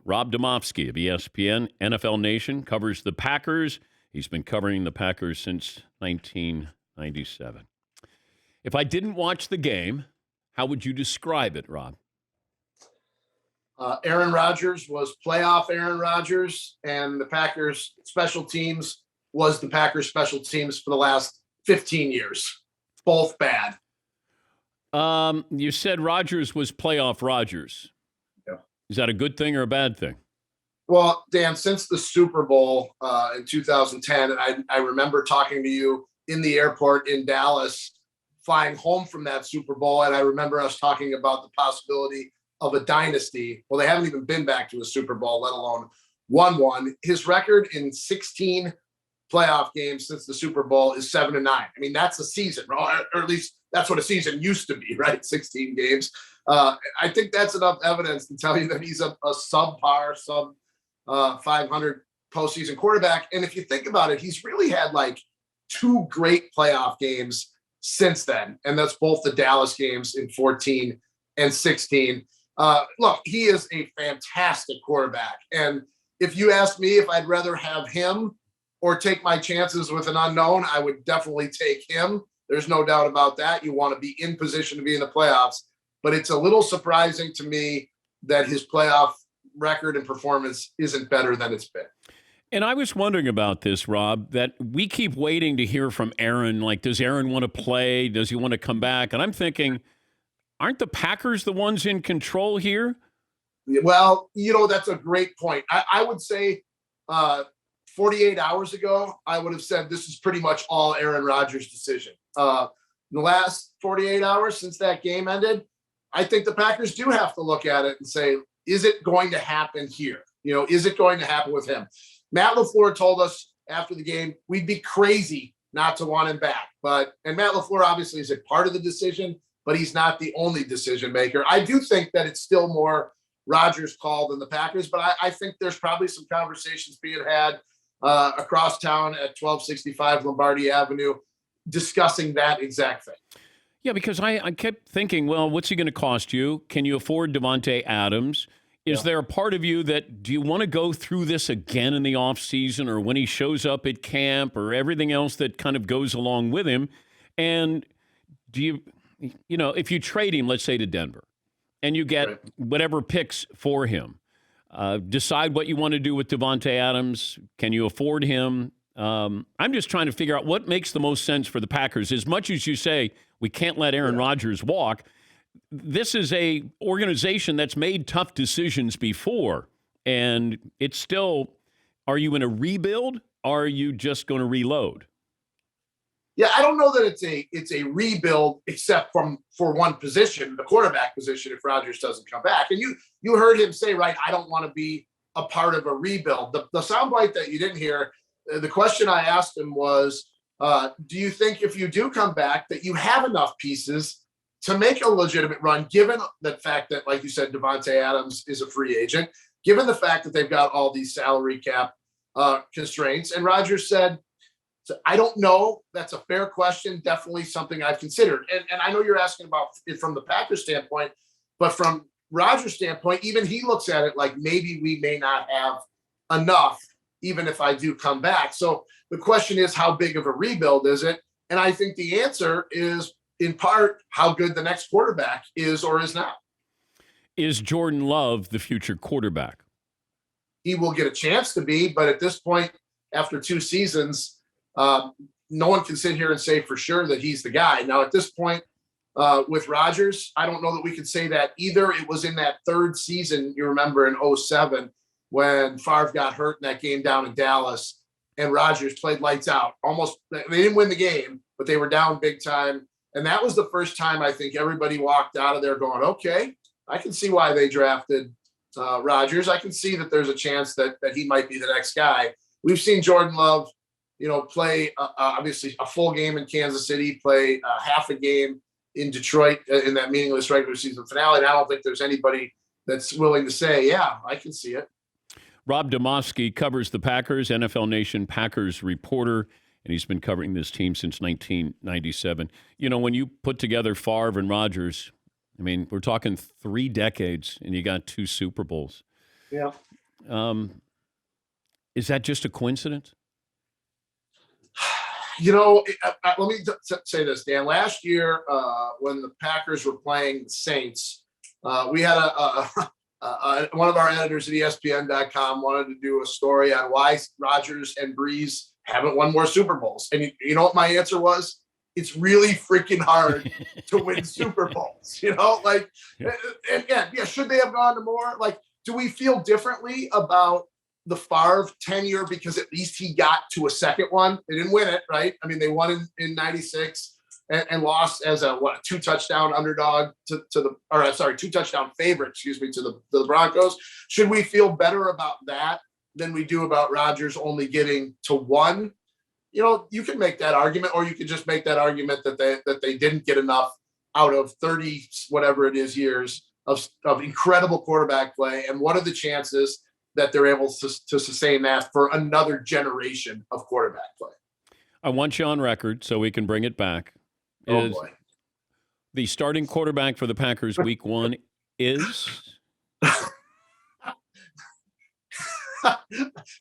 Rob Demovsky of ESPN, NFL Nation, covers the Packers. He's been covering the Packers since 1997. If I didn't watch the game, how would you describe it, Rob? Aaron Rodgers was playoff Aaron Rodgers, and the Packers special teams was the Packers special teams for the last 15 years. Both bad. You said Rodgers was playoff Rodgers. Yeah. Is that a good thing or a bad thing? Well, Dan, since the Super Bowl in 2010, and I remember talking to you in the airport in Dallas, flying home from that Super Bowl, and I remember us talking about the possibility of a dynasty. Well, they haven't even been back to a Super Bowl, let alone won one. His record in 16 playoff games since the Super Bowl is 7-9. I mean, that's a season, right? Or at least that's what a season used to be, right? 16 games. I think that's enough evidence to tell you that he's a subpar, sub 500 postseason quarterback. And if you think about it, he's really had like two great playoff games since then. And that's both the Dallas games in 14 and 16. Look, he is a fantastic quarterback. And if you ask me if I'd rather have him or take my chances with an unknown, I would definitely take him. There's no doubt about that. You want to be in position to be in the playoffs. But it's a little surprising to me that his playoff record and performance isn't better than it's been. And I was wondering about this, Rob, that we keep waiting to hear from Aaron. Like, does Aaron want to play? Does he want to come back? And I'm thinking, aren't the Packers the ones in control here? Well, that's a great point. I would say 48 hours ago, I would have said this is pretty much all Aaron Rodgers' decision. In the last 48 hours since that game ended, I think the Packers do have to look at it and say, is it going to happen here? Is it going to happen with him? Matt LaFleur told us after the game, we'd be crazy not to want him back. And Matt LaFleur obviously is a part of the decision, but he's not the only decision maker. I do think that it's still more Rodgers' call than the Packers, but I think there's probably some conversations being had across town at 1265 Lombardi Avenue discussing that exact thing. Yeah, because I kept thinking, well, what's he going to cost you? Can you afford Davante Adams? Is there a part of you that, do you want to go through this again in the offseason or when he shows up at camp or everything else that kind of goes along with him? And do you, if you trade him, let's say to Denver, and you get whatever picks for him, decide what you want to do with Davante Adams. Can you afford him? I'm just trying to figure out what makes the most sense for the Packers. As much as you say, we can't let Aaron Rodgers walk, this is a organization that's made tough decisions before, and it's still, are you in a rebuild? Or are you just going to reload? Yeah, I don't know that it's a rebuild except for one position, the quarterback position, if Rodgers doesn't come back. And you heard him say, right, I don't want to be a part of a rebuild. The soundbite that you didn't hear, the question I asked him was, do you think if you do come back that you have enough pieces to make a legitimate run, given the fact that, like you said, Davante Adams is a free agent, given the fact that they've got all these salary cap constraints? And Rodgers said, I don't know. That's a fair question. Definitely something I've considered. And I know you're asking about it from the Packers standpoint, but from Rodgers' standpoint, even he looks at it like maybe we may not have enough, even if I do come back. So the question is, how big of a rebuild is it? And I think the answer is, in part, how good the next quarterback is or is not. Is Jordan Love the future quarterback? He will get a chance to be, but at this point, after 2 seasons, no one can sit here and say for sure that he's the guy. Now, at this point, with Rodgers, I don't know that we could say that either. It was in that 3rd season, you remember, in 2007, when Favre got hurt in that game down in Dallas, and Rodgers played lights out. Almost, they didn't win the game, but they were down big time. And that was the first time I think everybody walked out of there going, okay, I can see why they drafted Rodgers. I can see that there's a chance that he might be the next guy. We've seen Jordan Love, play obviously a full game in Kansas City, play half a game in Detroit in that meaningless regular season finale. And I don't think there's anybody that's willing to say, yeah, I can see it. Rob Demovsky covers the Packers, NFL Nation Packers reporter, and he's been covering this team since 1997. When you put together Favre and Rodgers, I mean, we're talking 3 decades, and you got 2 Super Bowls. Yeah. Is that just a coincidence? Let me say this, Dan. Last year, when the Packers were playing the Saints, we had one of our editors at ESPN.com wanted to do a story on why Rodgers and Breeze haven't won more Super Bowls. And you know what my answer was? It's really freaking hard to win Super Bowls. Should they have gone to more? Like, do we feel differently about the Favre tenure because at least he got to a second one? They didn't win it, right? I mean, they won in 96 and lost as a 2-touchdown underdog two-touchdown favorite, to the Broncos. Should we feel better about that than we do about Rodgers only getting to one? You can make that argument, or you could just make that argument that they didn't get enough out of 30 whatever it is years of incredible quarterback play. And what are the chances that they're able to sustain that for another generation of quarterback play? I want you on record so we can bring it back. Oh, boy. The starting quarterback for the Packers week 1 is?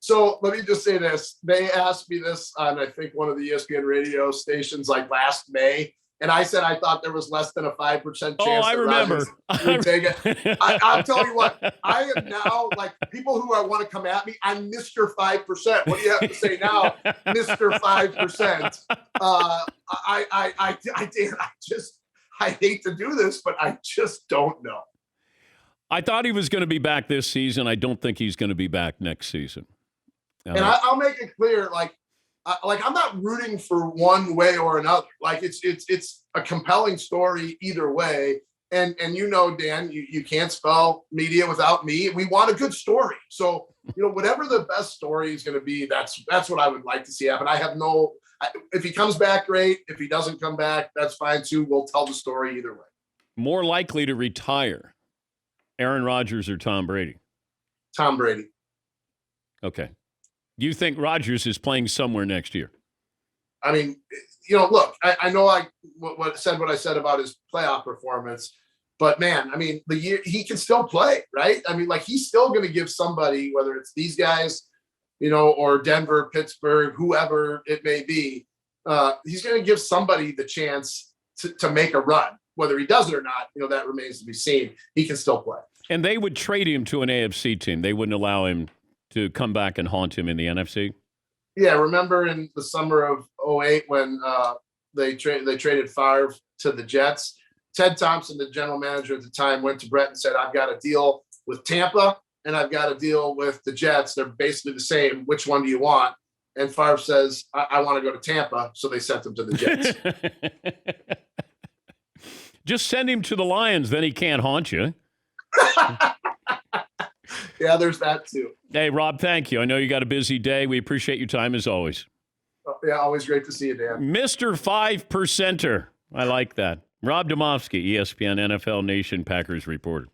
So let me just say this. They asked me this on, I think, one of the ESPN radio stations like last May. And I said I thought there was less than a 5% chance. Oh, I remember. Would take it. I'll tell you what. I am now, like, people who want to come at me, I'm Mr. 5%. What do you have to say now, Mr. 5%? I hate to do this, but I just don't know. I thought he was going to be back this season. I don't think he's going to be back next season. And I'll make it clear, I'm not rooting for one way or another. Like, it's a compelling story either way. And Dan, you can't spell media without me. We want a good story. So, whatever the best story is going to be, that's what I would like to see happen. If he comes back, great. If he doesn't come back, that's fine too. We'll tell the story either way. More likely to retire, Aaron Rodgers or Tom Brady? Tom Brady. Okay. You think Rodgers is playing somewhere next year? I mean, look, I know what I said about his playoff performance, but man, I mean, the year he can still play, right? I mean, like, he's still going to give somebody, whether it's these guys, or Denver, Pittsburgh, whoever it may be, he's going to give somebody the chance to make a run. Whether he does it or not, that remains to be seen. He can still play. And they would trade him to an AFC team. They wouldn't allow him to come back and haunt him in the NFC? Yeah, remember in the summer of 2008 when they traded Favre to the Jets? Ted Thompson, the general manager at the time, went to Brett and said, I've got a deal with Tampa and I've got a deal with the Jets. They're basically the same. Which one do you want? And Favre says, I want to go to Tampa. So they sent him to the Jets. Just send him to the Lions, then he can't haunt you. Yeah, there's that too. Hey, Rob, thank you. I know you got a busy day. We appreciate your time as always. Yeah, always great to see you, Dan. Mr. 5%er. I like that. Rob Demovsky, ESPN NFL Nation Packers reporter.